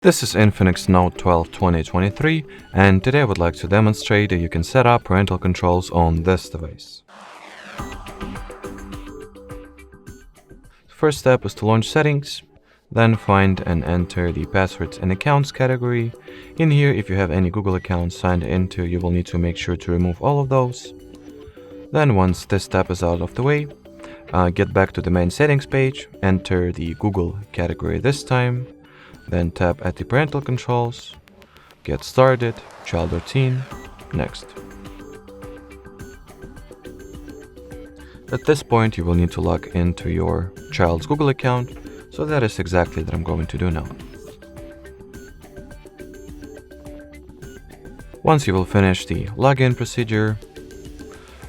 This is INFINIX Note 12 2023, and today I would like to demonstrate that you can set up parental controls on this device. First step is to launch settings, then find and enter the passwords and accounts category. In here, if you have any Google accounts signed into, you will need to make sure to remove all of those. Then once this step is out of the way, get back to the main settings page, enter the Google category this time. Then tap at the parental controls, get started, child routine, next. At this point, you will need to log into your child's Google account, so that is exactly what I'm going to do now. Once you will finish the login procedure,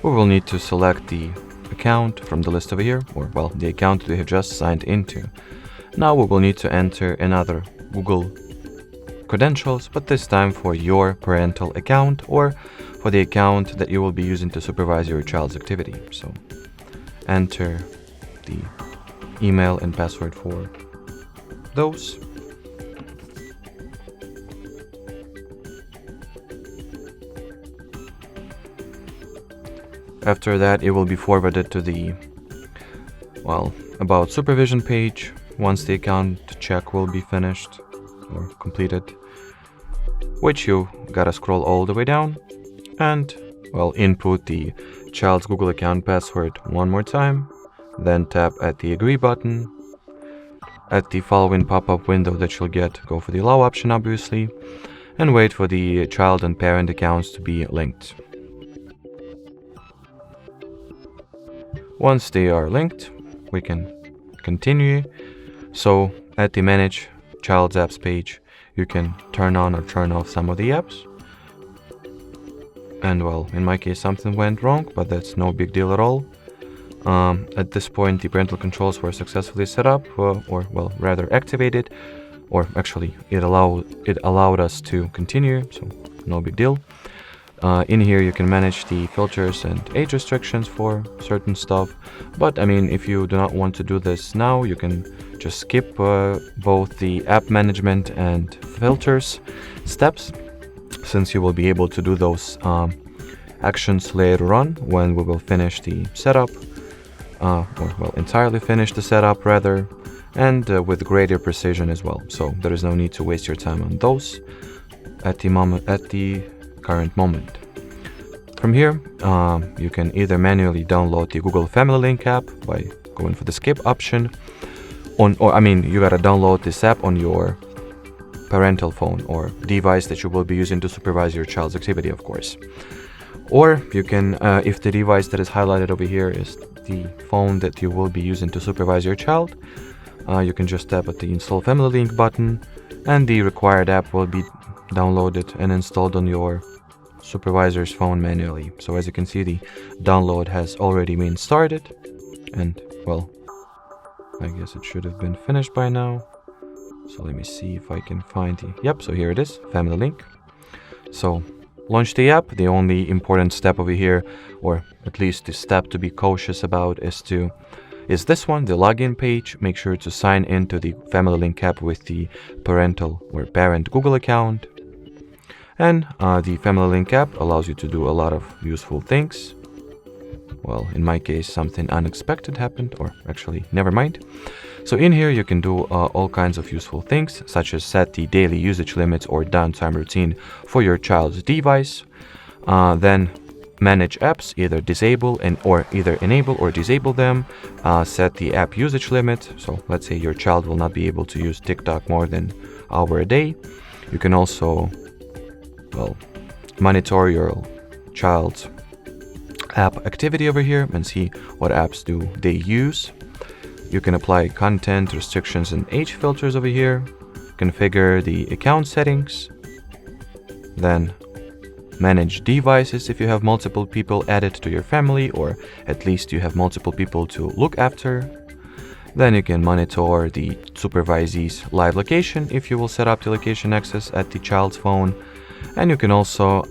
we will need to select the account from the list over here, or well, the account we have just signed into. Now we will need to enter another Google credentials, but this time for your parental account or for the account that you will be using to supervise your child's activity. So enter the email and password for those. After that, it will be forwarded to the, about supervision page. Once the account check will be finished or completed, which you gotta scroll all the way down and, input the child's Google account password one more time, then tap at the agree button. At the following pop-up window that you'll get, go for the allow option obviously, and wait for the child and parent accounts to be linked. Once they are linked, we can continue. So at the Manage Child's Apps page, you can turn on or turn off some of the apps. And in my case, something went wrong, but that's no big deal at all. At this point, the parental controls were successfully set up, or rather activated, or actually it allowed us to continue, so no big deal. In here you can manage the filters and age restrictions for certain stuff, but if you do not want to do this now, you can just skip both the app management and filters steps, since you will be able to do those actions later on when we will finish the setup, entirely finish the setup rather, and with greater precision as well. So there is no need to waste your time on those at the current moment. From here, you can either manually download the Google Family Link app by going for the skip option, you gotta download this app on your parental phone or device that you will be using to supervise your child's activity, of course. Or you can, if the device that is highlighted over here is the phone that you will be using to supervise your child, you can just tap at the Install Family Link button, and the required app will be downloaded and installed on your supervisor's phone manually. So as you can see, the download has already been started, and I guess it should have been finished by now. So let me see if I can find so here it is, Family Link. So launch the app. The only important step over here, or at least the step to be cautious about, is this one, the login page. Make sure to sign into the Family Link app with the parental or parent Google account. And the Family Link app allows you to do a lot of useful things. In my case, something unexpected happened, or actually, never mind. So in here, you can do all kinds of useful things, such as set the daily usage limits or downtime routine for your child's device. Then manage apps, either enable or disable them. Set the app usage limit. So let's say your child will not be able to use TikTok more than an hour a day. You can also monitor your child's app activity over here and see what apps do they use. You can apply content restrictions and age filters over here, configure the account settings, then manage devices if you have multiple people added to your family, or at least you have multiple people to look after. Then you can monitor the supervisee's live location if you will set up the location access at the child's phone. And you can also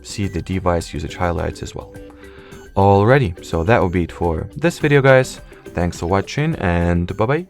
see the device usage highlights as well. Alrighty, so that will be it for this video, guys. Thanks for watching, and bye-bye.